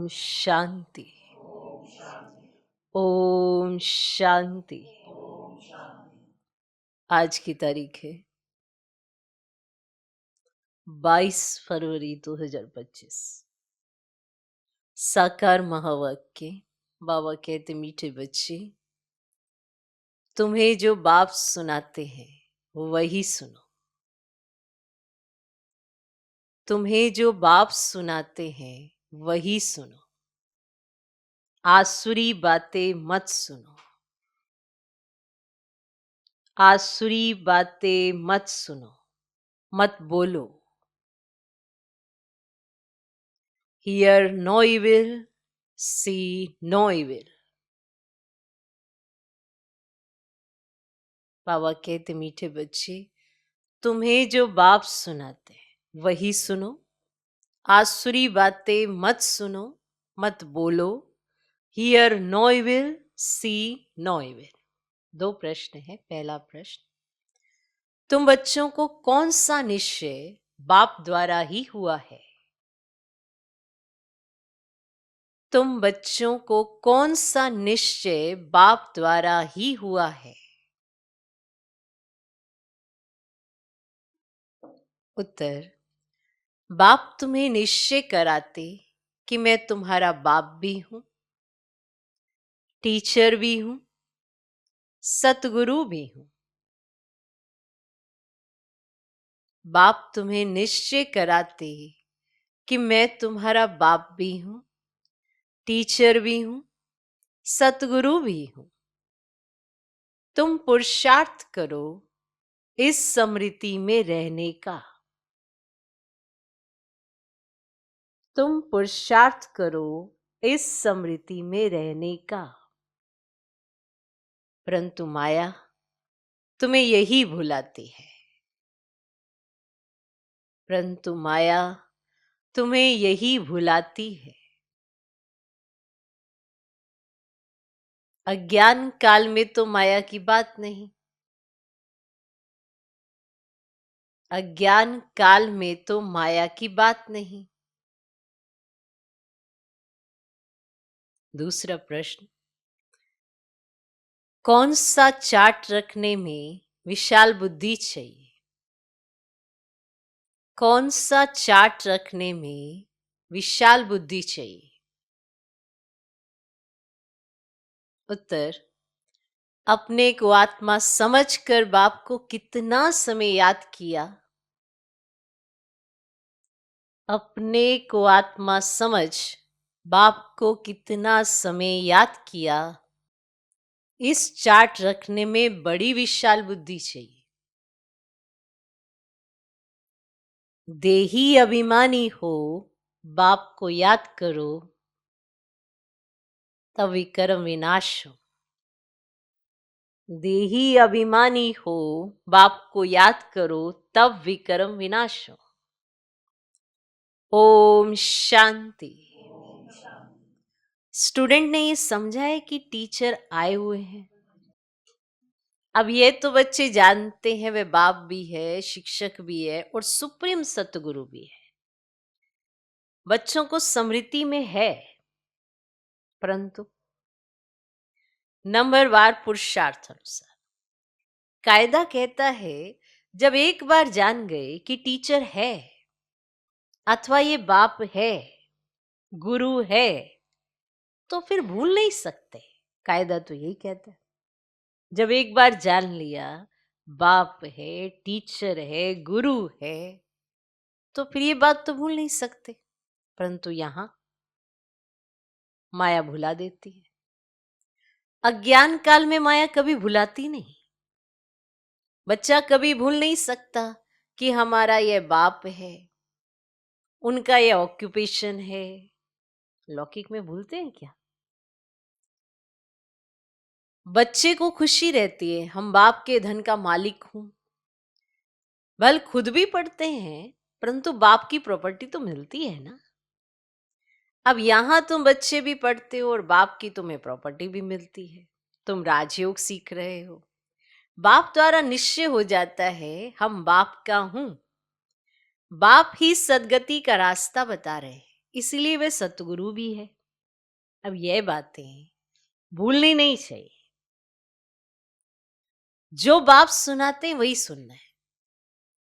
शांति। ओम शांति। आज की तारीख है 22 फरवरी 2025। साकार महावाक्य। बाबा कहते, मीठे बच्चे, तुम्हें जो बाप सुनाते हैं वही सुनो। तुम्हें जो बाप सुनाते हैं वही सुनो। आसुरी बातें मत सुनो। आसुरी बातें मत सुनो, मत बोलो। Hear no evil, see no evil. बाबा कहते, मीठे बच्चे, तुम्हें जो बाप सुनाते हैं वही सुनो। आसुरी बातें मत सुनो, मत बोलो। Hear no evil, see no evil. 2 प्रश्न है। पहला प्रश्न, तुम बच्चों को कौन सा निश्चय बाप द्वारा ही हुआ है? तुम बच्चों को कौन सा निश्चय बाप द्वारा ही हुआ है? उत्तर, बाप तुम्हें निश्चय कराते कि मैं तुम्हारा बाप भी हूं, टीचर भी हूं, सतगुरु भी हूं। बाप तुम्हें निश्चय कराते कि मैं तुम्हारा बाप भी हूं, टीचर भी हूं, सतगुरु भी हूं। तुम पुरुषार्थ करो इस स्मृति में रहने का। तुम पुरुषार्थ करो इस स्मृति में रहने का। परंतु माया तुम्हें यही भुलाती है। परंतु माया तुम्हें यही भुलाती है। अज्ञान काल में तो माया की बात नहीं। अज्ञान काल में तो माया की बात नहीं। दूसरा प्रश्न, कौन सा चार्ट रखने में विशाल बुद्धि चाहिए? कौन सा चार्ट रखने में विशाल बुद्धि चाहिए? उत्तर, अपने को आत्मा समझकर बाप को कितना समय याद किया। अपने को आत्मा समझ बाप को कितना समय याद किया, इस चार्ट रखने में बड़ी विशाल बुद्धि चाहिए। देही अभिमानी हो, बाप को याद करो, तब विक्रम विनाश हो। देही अभिमानी हो, बाप को याद करो, तब विक्रम विनाश हो। ओम शांति। स्टूडेंट ने ये समझा है कि टीचर आए हुए हैं। अब ये तो बच्चे जानते हैं वे बाप भी है, शिक्षक भी है और सुप्रीम सतगुरु भी है। बच्चों को स्मृति में है, परंतु नंबरवार पुरुषार्थ अनुसार। कायदा कहता है, जब एक बार जान गए कि टीचर है अथवा ये बाप है, गुरु है, तो फिर भूल नहीं सकते। कायदा तो यही कहता है। जब एक बार जान लिया बाप है, टीचर है, गुरु है, तो फिर ये बात तो भूल नहीं सकते। परंतु यहां माया भुला देती है। अज्ञान काल में माया कभी भुलाती नहीं। बच्चा कभी भूल नहीं सकता कि हमारा यह बाप है, उनका यह ऑक्यूपेशन है। लौकिक में भूलते हैं क्या? बच्चे को खुशी रहती है, हम बाप के धन का मालिक हूं। भल खुद भी पढ़ते हैं, परंतु बाप की प्रॉपर्टी तो मिलती है ना। अब यहां तुम बच्चे भी पढ़ते हो और बाप की तुम्हें प्रॉपर्टी भी मिलती है। तुम राजयोग सीख रहे हो। बाप द्वारा निश्चय हो जाता है, हम बाप का हूं। बाप ही सदगति का रास्ता बता रहे हैं। इसीलिए वे सतगुरु भी है। अब यह बातें भूलनी नहीं चाहिए। जो बाप सुनाते वही सुनना है।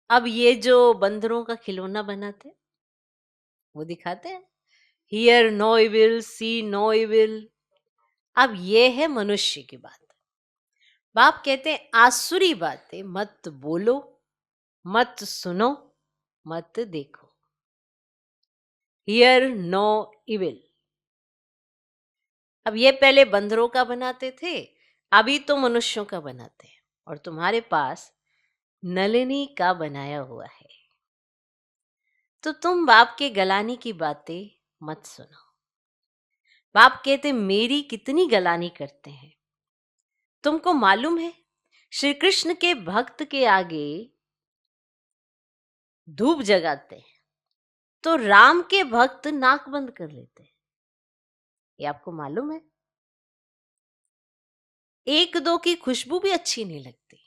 अब ये जो बंदरों का खिलौना बनाते वो दिखाते हैं, hear no evil, see no evil. अब ये है मनुष्य की बात। बाप कहते हैं आसुरी बातें मत बोलो, मत सुनो, मत देखो। Hear no evil. अब ये पहले बंदरों का बनाते थे, अभी तो मनुष्यों का बनाते हैं। और तुम्हारे पास नलिनी का बनाया हुआ है, तो तुम बाप के गलानी की बातें मत सुनो। बाप कहते मेरी कितनी गलानी करते हैं। तुमको मालूम है श्री कृष्ण के भक्त के आगे धूप जगाते हैं तो राम के भक्त नाक बंद कर लेते हैं। ये आपको मालूम है? एक दो की खुशबू भी अच्छी नहीं लगती,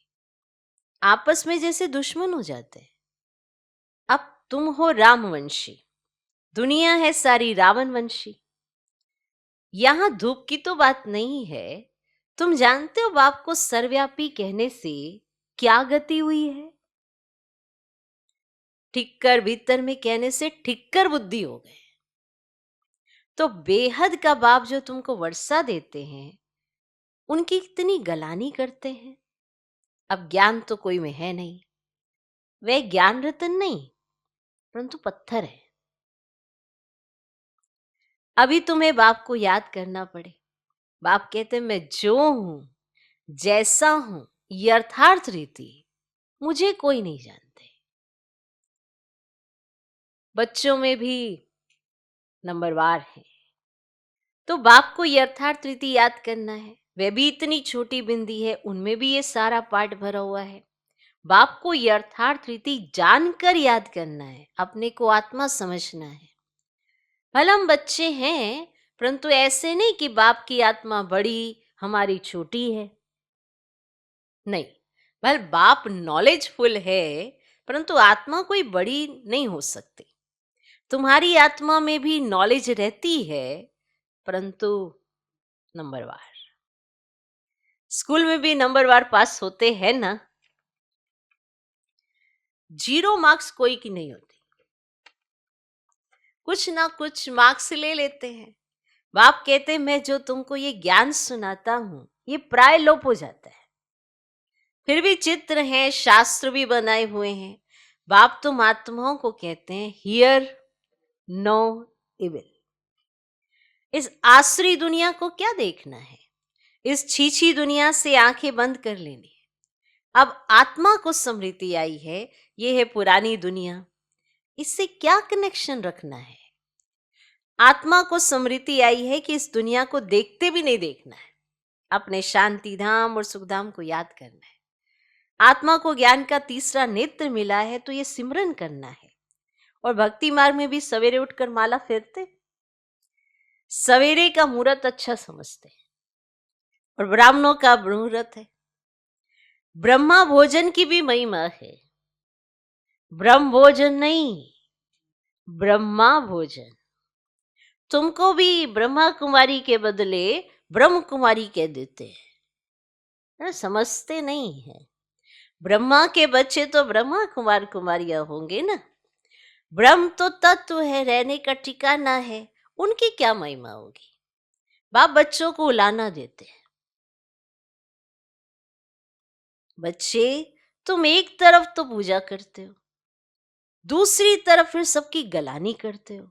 आपस में जैसे दुश्मन हो जाते हैं। अब तुम हो रामवंशी, दुनिया है सारी रावण वंशी। यहां धूप की तो बात नहीं है। तुम जानते हो बाप को सर्वव्यापी कहने से क्या गति हुई है? ठिक्कर भीतर में कहने से ठिक्कर बुद्धि हो गए। तो बेहद का बाप जो तुमको वर्षा देते हैं, उनकी इतनी गलानी करते हैं। अब ज्ञान तो कोई में है नहीं, वह ज्ञान रतन नहीं परंतु पत्थर है। अभी तुम्हें बाप को याद करना पड़े। बाप कहते मैं जो हूं, जैसा हूं, यथार्थ रीति मुझे कोई नहीं जानते। बच्चों में भी नंबरवार है, तो बाप को यथार्थ रीति याद करना है। वह भी इतनी छोटी बिंदी है, उनमें भी ये सारा पाठ भरा हुआ है। बाप को यथार्थ रीति जानकर याद करना है, अपने को आत्मा समझना है। भले हम बच्चे हैं, परंतु ऐसे नहीं कि बाप की आत्मा बड़ी हमारी छोटी है। नहीं, भले बाप नॉलेजफुल है, परंतु आत्मा कोई बड़ी नहीं हो सकती। तुम्हारी आत्मा में भी नॉलेज रहती है, परंतु नंबरवार। स्कूल में भी नंबरवार पास होते हैं ना। 0 मार्क्स कोई की नहीं होती, कुछ ना कुछ मार्क्स ले लेते हैं। बाप कहते मैं जो तुमको ये ज्ञान सुनाता हूं, ये प्राय लोप हो जाता है। फिर भी चित्र हैं, शास्त्र भी बनाए हुए हैं। बाप तुम आत्माओं को कहते हैं हियर नो इविल। इस आसुरी दुनिया को क्या देखना है? इस छीछी दुनिया से आंखें बंद कर लेनी है। अब आत्मा को स्मृति आई है, ये है पुरानी दुनिया, इससे क्या कनेक्शन रखना है? आत्मा को स्मृति आई है कि इस दुनिया को देखते भी नहीं देखना है, अपने शांति धाम और सुखधाम को याद करना है। आत्मा को ज्ञान का तीसरा नेत्र मिला है, तो ये सिमरन करना है। और भक्ति मार्ग में भी सवेरे उठकर माला फेरते, सवेरे का मुहूर्त अच्छा समझते हैं। और ब्राह्मणों का मुहूर्त है। ब्रह्मा भोजन की भी महिमा है, ब्रह्म भोजन नहीं, ब्रह्मा भोजन। तुमको भी ब्रह्मा कुमारी के बदले ब्रह्म कुमारी कह देते हैं, समझते नहीं है। ब्रह्मा के बच्चे तो ब्रह्मा कुमार कुमारियां होंगे ना। ब्रह्म तो तत्व है, रहने का ठिकाना है, उनकी क्या महिमा होगी? बाप बच्चों को उलाना देते हैं। बच्चे तुम एक तरफ तो पूजा करते हो, दूसरी तरफ फिर सबकी गलानी करते हो।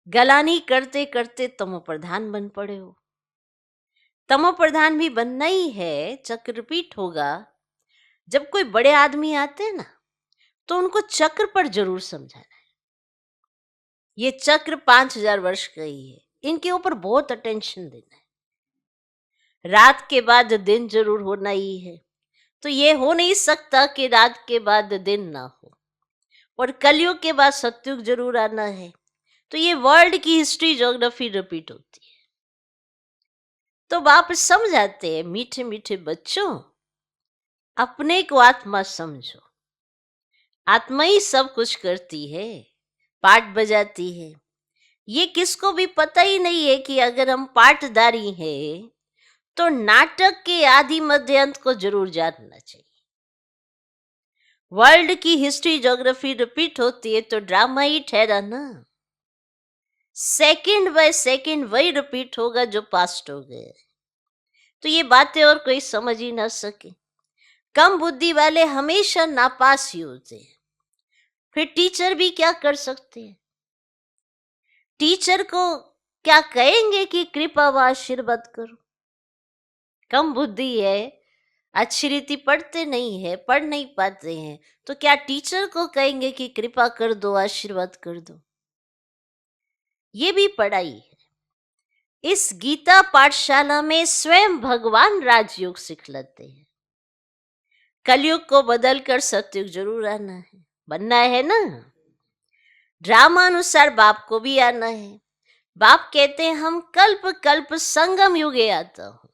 गलानी करते करते तमो प्रधान बन पड़े हो। तमो प्रधान भी बनना ही है, चक्रपीठ होगा। जब कोई बड़े आदमी आते हैं ना, तो उनको चक्र पर जरूर समझाना है। ये चक्र 5000 वर्ष का ही है, इनके ऊपर बहुत अटेंशन देना है। रात के बाद दिन जरूर होना ही है, तो ये हो नहीं सकता कि रात के बाद दिन ना हो। और कलयुग के बाद सतयुग जरूर आना है, तो ये वर्ल्ड की हिस्ट्री ज्योग्राफी रिपीट होती है। तो बाप समझाते हैं मीठे मीठे बच्चों, अपने को आत्मा समझो। आत्मा ही सब कुछ करती है, पार्ट बजाती है। ये किसको भी पता ही नहीं है कि अगर हम पार्टदारी हैं तो नाटक के आदि मध्य अंत को जरूर जानना चाहिए। वर्ल्ड की हिस्ट्री ज्योग्राफी रिपीट होती है तो ड्रामा ही ठहरा ना। सेकंड बाय सेकंड वही रिपीट होगा जो पास्ट हो गए। तो ये बातें और कोई समझ ही ना सके। कम बुद्धि वाले हमेशा नापास ही होते हैं। फिर टीचर भी क्या कर सकते हैं? टीचर को क्या कहेंगे कि कृपा व आशीर्वाद करो? कम बुद्धि है, अच्छी रीति पढ़ते नहीं है, पढ़ नहीं पाते हैं, तो क्या टीचर को कहेंगे कि कृपा कर दो, आशीर्वाद कर दो? ये भी पढ़ाई है। इस गीता पाठशाला में स्वयं भगवान राजयोग सिखलाते हैं। कलयुग को बदलकर सतयुग जरूर आना है, बनना है ना। ड्रामा अनुसार बाप को भी आना है। बाप कहते हैं हम कल्प कल्प संगम युगे आता हूं,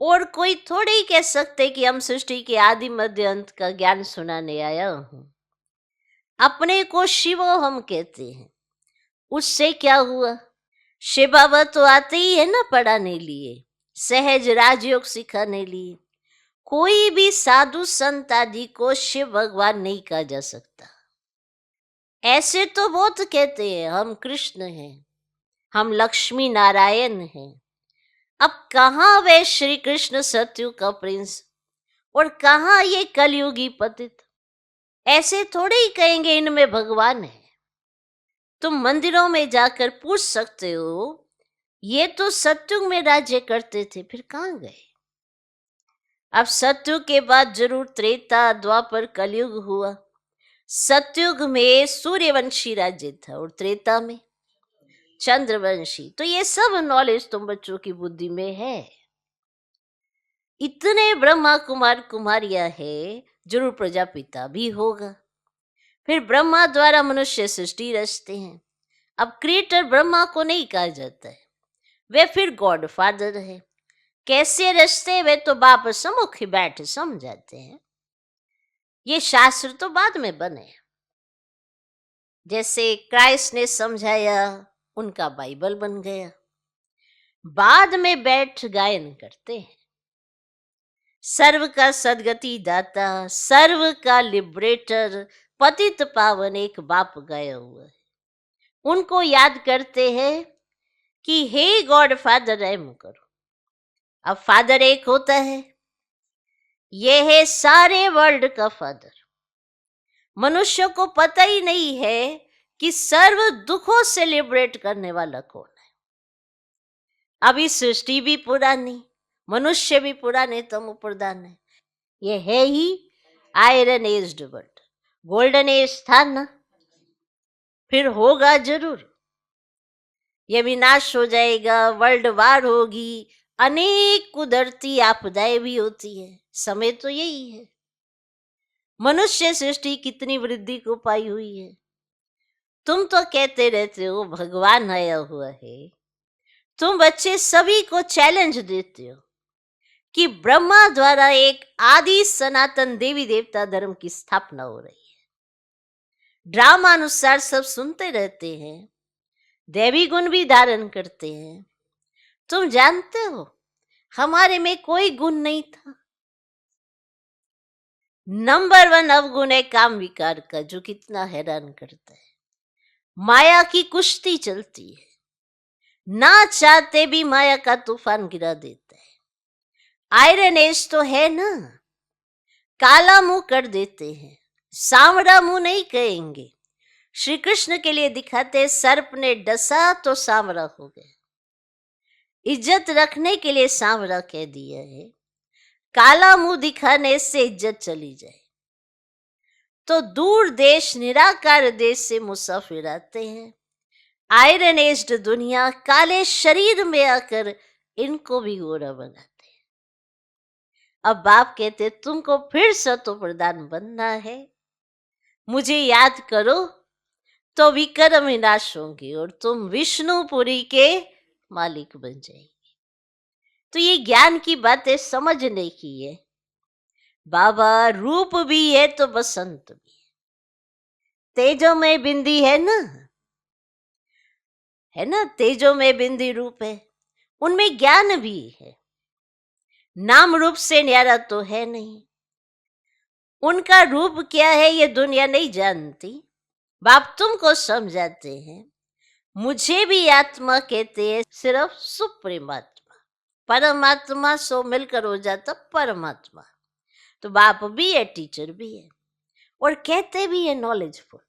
और कोई थोड़े ही कह सकते कि हम सृष्टि के आदि मध्य अंत का ज्ञान सुनाने आया हूं। अपने को शिवो हम कहते हैं। उससे क्या हुआ? शिव बाबा तो आते ही है ना पढ़ाने लिए, सहज राजयोग सिखाने लिए। कोई भी साधु संत आदि को शिव भगवान नहीं कहा जा सकता। ऐसे तो बहुत कहते हैं हम कृष्ण हैं, हम लक्ष्मी नारायण हैं। अब कहाँ वे श्री कृष्ण सतयुग का प्रिंस और कहाँ ये कलयुगी पतित? ऐसे थोड़े ही कहेंगे इनमें भगवान है। तुम मंदिरों में जाकर पूछ सकते हो, ये तो सतयुग में राज्य करते थे, फिर कहाँ गए? अब सतयुग के बाद जरूर त्रेता द्वापर कलयुग हुआ। सतयुग में सूर्यवंशी राज्य था और त्रेता में चंद्रवंशी। तो ये सब नॉलेज तुम बच्चों की बुद्धि में है। इतने ब्रह्मा कुमार कुमारियां है, जरूर प्रजापिता भी होगा। फिर ब्रह्मा द्वारा मनुष्य सृष्टि रचते हैं। अब क्रिएटर ब्रह्मा को नहीं कहा जाता है, वे फिर गॉड फादर है। कैसे रचते वे तो बाप सम्मुख ही बैठ समझाते हैं। ये शास्त्र तो बाद में बने, जैसे क्राइस्ट ने समझाया उनका बाइबल बन गया। बाद में बैठ गायन करते हैं। सर्व का सदगति दाता, सर्व का लिबरेटर, पतित पावन एक बाप गया हुआ है। उनको याद करते हैं कि हे गॉड फादर रहम करो। अब फादर एक होता है, ये है सारे वर्ल्ड का फादर। मनुष्य को पता ही नहीं है कि सर्व दुखों से लिबरेट करने वाला कौन है। अभी सृष्टि भी पुरानी, मनुष्य भी पुराने तमो प्रधान है। ये है ही iron aged world. Golden age था ना, फिर होगा जरूर। ये विनाश हो जाएगा, वर्ल्ड वार होगी, अनेक कुदरती आपदाएं भी होती है। समय तो यही है। मनुष्य सृष्टि कितनी वृद्धि को पाई हुई है। तुम तो कहते रहते हो भगवान आया हुआ है। तुम बच्चे सभी को चैलेंज देते हो कि ब्रह्मा द्वारा एक आदि सनातन देवी देवता धर्म की स्थापना हो रही है। ड्रामा अनुसार सब सुनते रहते हैं, देवी गुण भी धारण करते हैं। तुम जानते हो हमारे में कोई गुण नहीं था। नंबर 1 अवगुण है काम विकार का, जो कितना हैरान करता है। माया की कुश्ती चलती है, ना चाहते भी माया का तूफान गिरा देता है। आयरन एज तो है ना, काला मुंह कर देते हैं, सांवरा मुंह नहीं कहेंगे। श्री कृष्ण के लिए दिखाते सर्प ने डसा तो सांवरा हो गया। इज्जत रखने के लिए सांवरा कह दिया है। काला मुंह दिखाने से इज्जत चली जाए तो दूर देश निराकार देश से मुसाफिर आते हैं। आयरन एज्ड दुनिया काले शरीर में आकर इनको भी गोरा बनाते हैं। अब बाप कहते तुमको फिर सतो प्रधान बनना है, मुझे याद करो तो विक्रम विनाश होंगे और तुम विष्णुपुरी के मालिक बन जाएंगे। तो ये ज्ञान की बातें समझने की है। बाबा रूप भी है तो बसंत भी है। तेजोमय बिंदी है ना, तेजोमय बिंदी रूप है, उनमें ज्ञान भी है। नाम रूप से न्यारा तो है नहीं, उनका रूप क्या है ये दुनिया नहीं जानती। बाप तुमको समझाते हैं। मुझे भी आत्मा कहते हैं, सिर्फ सुप्रीम आत्मा, परमात्मा सो मिलकर हो जाता परमात्मा। तो बाप भी है, टीचर भी है, और कहते भी है नॉलेजफुल।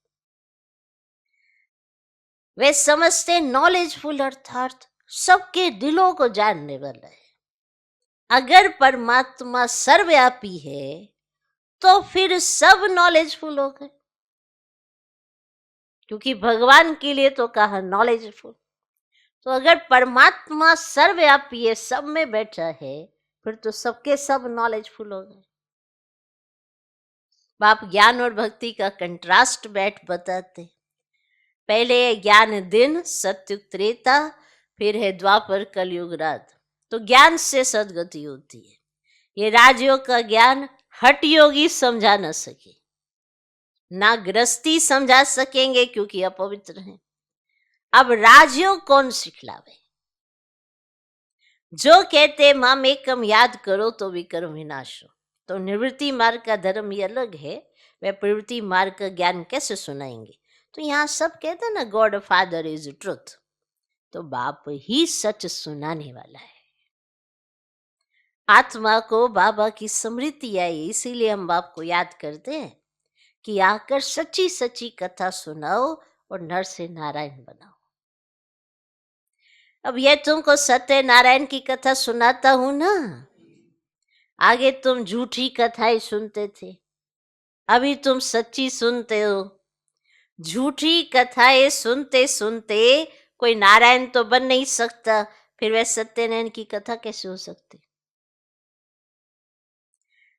वे समझते नॉलेजफुल अर्थात सबके दिलों को जानने वाला है। अगर परमात्मा सर्वव्यापी है तो फिर सब नॉलेजफुल हो गए, क्योंकि भगवान के लिए तो कहा नॉलेजफुल। तो अगर परमात्मा सर्वव्यापी है, सब में बैठा है, फिर तो सबके सब नॉलेजफुल हो गए। बाप ज्ञान और भक्ति का कंट्रास्ट बैठ बताते। पहले है ज्ञान दिन, सत्युग त्रेता, फिर है द्वापर कलयुग रात। तो ज्ञान से सदगति होती है। ये राजयोग का ज्ञान हठ योगी समझा न सके, ना गृहस्थी समझा सकेंगे क्योंकि अपवित्र हैं। अब राजयोग कौन सिखलावे? जो कहते माम एकम याद करो तो विकर्म विनाश हो। तो निवृत्ति मार्ग का धर्म ये अलग है, वह प्रवृत्ति मार्ग का ज्ञान कैसे सुनाएंगे? तो यहाँ सब कहते हैं ना, गॉड फादर इज ट्रुथ। तो बाप ही सच सुनाने वाला है। आत्मा को बाबा की स्मृति आई, इसीलिए हम बाप को याद करते हैं कि आकर सच्ची सच्ची कथा सुनाओ और नर से नारायण बनाओ। अब ये तुमको सत्य नारायण की कथा सुनाता हूं ना, आगे तुम झूठी कथाएं सुनते थे, अभी तुम सच्ची सुनते हो। झूठी कथाएं सुनते सुनते कोई नारायण तो बन नहीं सकता, फिर वह सत्यनारायण की कथा कैसे हो सकती?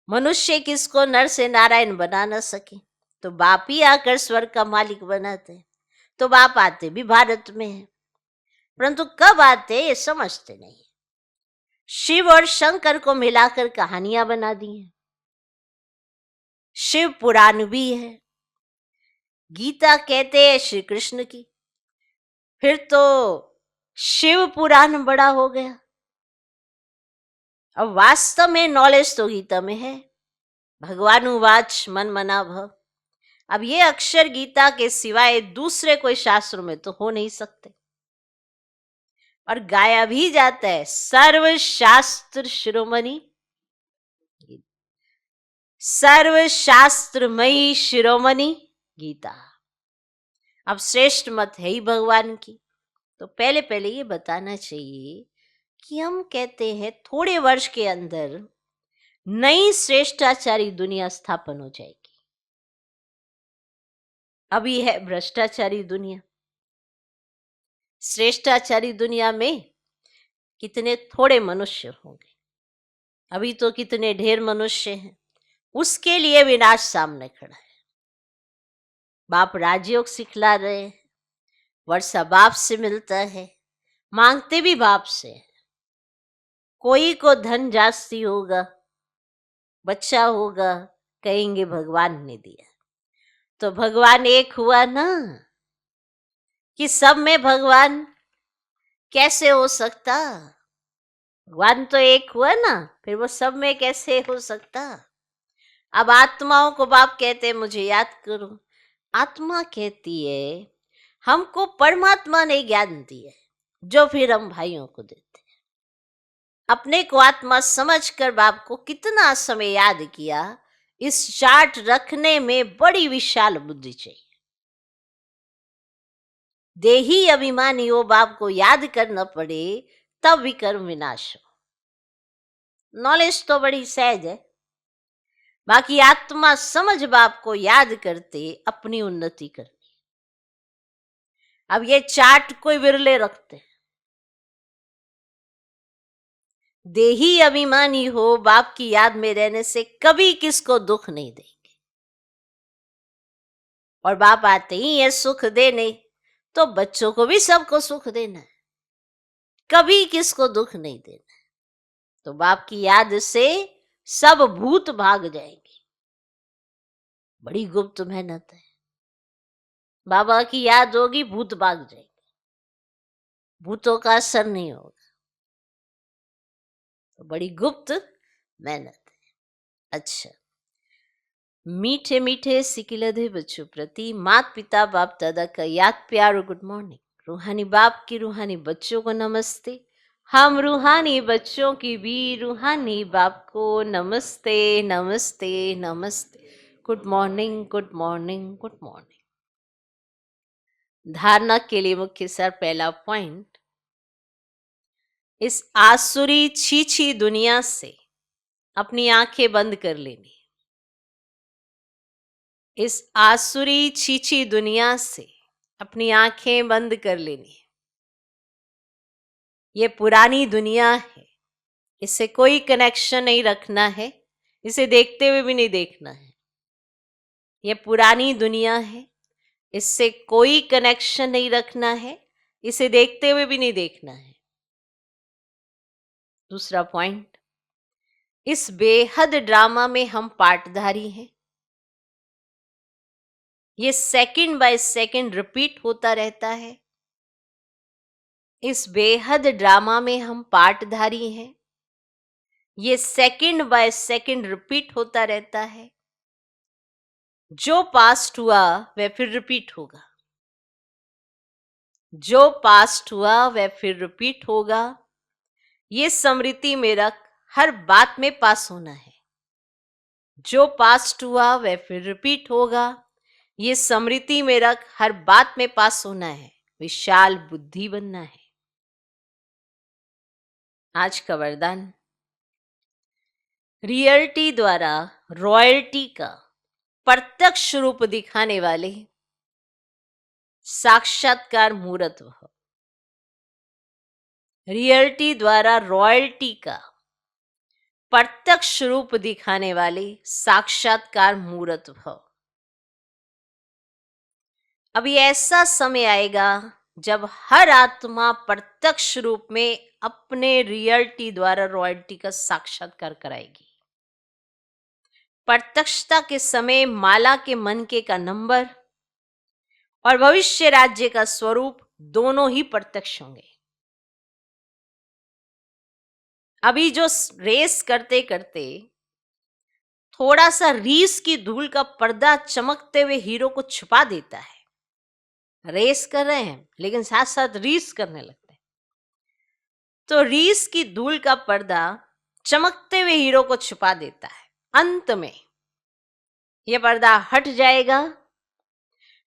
मनुष्य किसको नर से नारायण बना न सके, तो बाप ही आकर स्वर्ग का मालिक बनाते। तो बाप आते भी भारत में है, परंतु कब आते ये समझते नहीं। शिव और शंकर को मिलाकर कहानियां बना दी हैं। शिव पुराण भी है, गीता कहते हैं श्री कृष्ण की, फिर तो शिव पुराण बड़ा हो गया। अब वास्तव में नॉलेज तो गीता में है, भगवान वाच मन मना भव। अब ये अक्षर गीता के सिवाय दूसरे कोई शास्त्रों में तो हो नहीं सकते। और गाया भी जाता है, सर्व शास्त्र शिरोमणि, सर्व शास्त्रमयी शिरोमणि गीता। अब श्रेष्ठ मत है ही भगवान की। तो पहले पहले ये बताना चाहिए कि हम कहते हैं थोड़े वर्ष के अंदर नई श्रेष्ठाचारी दुनिया स्थापन हो जाएगी। अभी है भ्रष्टाचारी दुनिया। श्रेष्ठाचारी दुनिया में कितने थोड़े मनुष्य होंगे, अभी तो कितने ढेर मनुष्य हैं। उसके लिए विनाश सामने खड़ा है। बाप राजयोग सिखला रहे हैं, वर्षा बाप से मिलता है, मांगते भी बाप से। कोई को धन जास्ती होगा, बच्चा होगा, कहेंगे भगवान ने दिया। तो भगवान एक हुआ ना, कि सब में भगवान कैसे हो सकता? भगवान तो एक हुआ ना, फिर वो सब में कैसे हो सकता? अब आत्माओं को बाप कहते हैं मुझे याद करो। आत्मा कहती है हमको परमात्मा ने ज्ञान दिया है, जो फिर हम भाइयों को देते हैं। अपने को आत्मा समझकर बाप को कितना समय याद किया, इस चार्ट रखने में बड़ी विशाल बुद्धि चाहिए। देही अभिमानी हो, बाप को याद करना पड़े, तब विकर्म विनाश हो। नॉलेज तो बड़ी सहज है, बाकी आत्मा समझ बाप को याद करते अपनी उन्नति करनी। अब ये चार्ट कोई विरले रखते। देही अभिमानी हो, बाप की याद में रहने से कभी किसको दुख नहीं देंगे। और बाप आते ही ये सुख देने, तो बच्चों को भी सबको सुख देना है, कभी किसको दुख नहीं देना है। तो बाप की याद से सब भूत भाग जाएंगे। बड़ी गुप्त मेहनत है। बाबा की याद होगी, भूत भाग जाएंगे, भूतों का असर नहीं होगा। तो बड़ी गुप्त मेहनत है। अच्छा, मीठे मीठे सिकिलधे बच्चों प्रति माता पिता बाप दादा का याद प्यार और गुड मॉर्निंग। रूहानी बाप की रूहानी बच्चों को नमस्ते। हम रूहानी बच्चों की भी रूहानी बाप को नमस्ते नमस्ते नमस्ते। Good morning good morning good morning. धारणा के लिए मुख्य सर पहला पॉइंट, इस आसुरी छीछी दुनिया से अपनी आंखें बंद कर लेनी। इस आसुरी छीछी दुनिया से अपनी आंखें बंद कर लेनी। ये पुरानी दुनिया है, इससे कोई कनेक्शन नहीं रखना है, इसे देखते हुए भी नहीं देखना है। ये पुरानी दुनिया है, इससे कोई कनेक्शन नहीं रखना है, इसे देखते हुए भी नहीं देखना है। दूसरा पॉइंट, इस बेहद ड्रामा में हम पार्टधारी हैं। ये सेकंड बाय सेकंड रिपीट होता रहता है। इस बेहद ड्रामा में हम पार्टधारी हैं। ये सेकंड बाय सेकंड रिपीट होता रहता है। जो पास्ट हुआ वह फिर रिपीट होगा। जो पास्ट हुआ वह फिर रिपीट होगा। ये स्मृति मेरा हर बात में पास होना है। जो पास्ट हुआ वह फिर रिपीट होगा। ये स्मृति मेरा हर बात में पास होना है। विशाल बुद्धि बनना है। आज का वरदान, रियलिटी द्वारा रॉयल्टी का प्रत्यक्ष रूप दिखाने वाले साक्षात्कार मूर्त भव। रियलिटी द्वारा रॉयल्टी का प्रत्यक्ष रूप दिखाने वाले साक्षात्कार मूर्त भव। अभी ऐसा समय आएगा जब हर आत्मा प्रत्यक्ष रूप में अपने रियलिटी द्वारा रॉयल्टी का साक्षात्कार कराएगी। प्रत्यक्षता के समय माला के मनके का नंबर और भविष्य राज्य का स्वरूप दोनों ही प्रत्यक्ष होंगे। अभी जो रेस करते करते थोड़ा सा रीस की धूल का पर्दा चमकते हुए हीरो को छुपा देता है। रेस कर रहे हैं लेकिन साथ साथ रीस करने लगते हैं, तो रीस की धूल का पर्दा चमकते हुए हीरो को छुपा देता है। अंत में यह पर्दा हट जाएगा,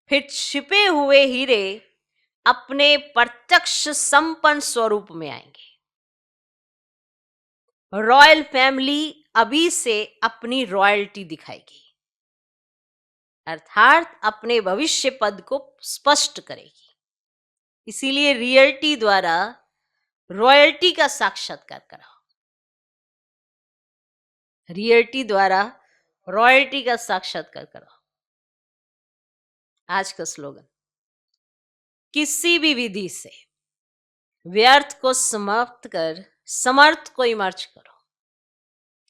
फिर छिपे हुए हीरे अपने प्रत्यक्ष संपन्न स्वरूप में आएंगे। रॉयल फैमिली अभी से अपनी रॉयल्टी दिखाएगी, अर्थात अपने भविष्य पद को स्पष्ट करेगी। इसीलिए रियलिटी द्वारा रॉयल्टी का साक्षात्कार कराओ। रियलिटी द्वारा रॉयल्टी का साक्षात्कार कराओ। आज का स्लोगन, किसी भी विधि से व्यर्थ को समाप्त कर समर्थ को इमर्ज करो।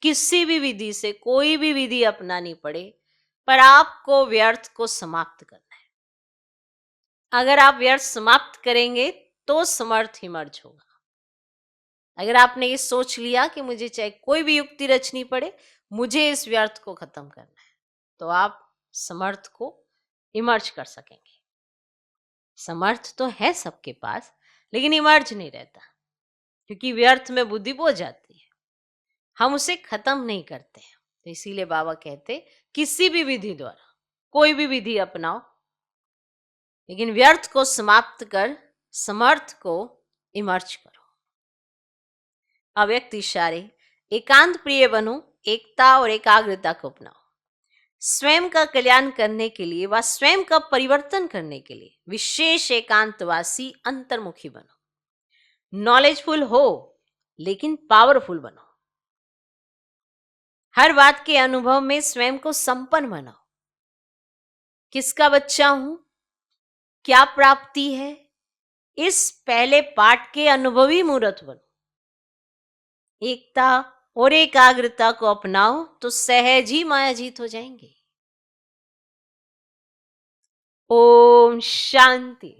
किसी भी विधि से कोई भी विधि अपनानी पड़े, पर आपको व्यर्थ को समाप्त करना है। अगर आप व्यर्थ समाप्त करेंगे तो समर्थ इमर्ज होगा। अगर आपने ये सोच लिया कि मुझे चाहे कोई भी युक्ति रचनी पड़े, मुझे इस व्यर्थ को खत्म करना है, तो आप समर्थ को इमर्ज कर सकेंगे। समर्थ तो है सबके पास, लेकिन इमर्ज नहीं रहता, क्योंकि व्यर्थ में बुद्धि बो जाती है, हम उसे खत्म नहीं करते हैं। तो इसीलिए बाबा कहते किसी भी विधि द्वारा कोई भी विधि अपनाओ, लेकिन व्यर्थ को समाप्त कर समर्थ को इमर्ज करो। अव्यक्त इशारे, एकांत प्रिय बनो, एकता और एकाग्रता को अपनाओ। स्वयं का कल्याण करने के लिए व स्वयं का परिवर्तन करने के लिए विशेष एकांतवासी अंतर्मुखी बनो। नॉलेजफुल हो लेकिन पावरफुल बनो। हर बात के अनुभव में स्वयं को संपन्न बनाओ। किसका बच्चा हूं, क्या प्राप्ति है, इस पहले पाठ के अनुभवी मूर्त बनो। एकता और एकाग्रता को अपनाओ तो सहज ही माया जीत हो जाएंगे। ओम शांति।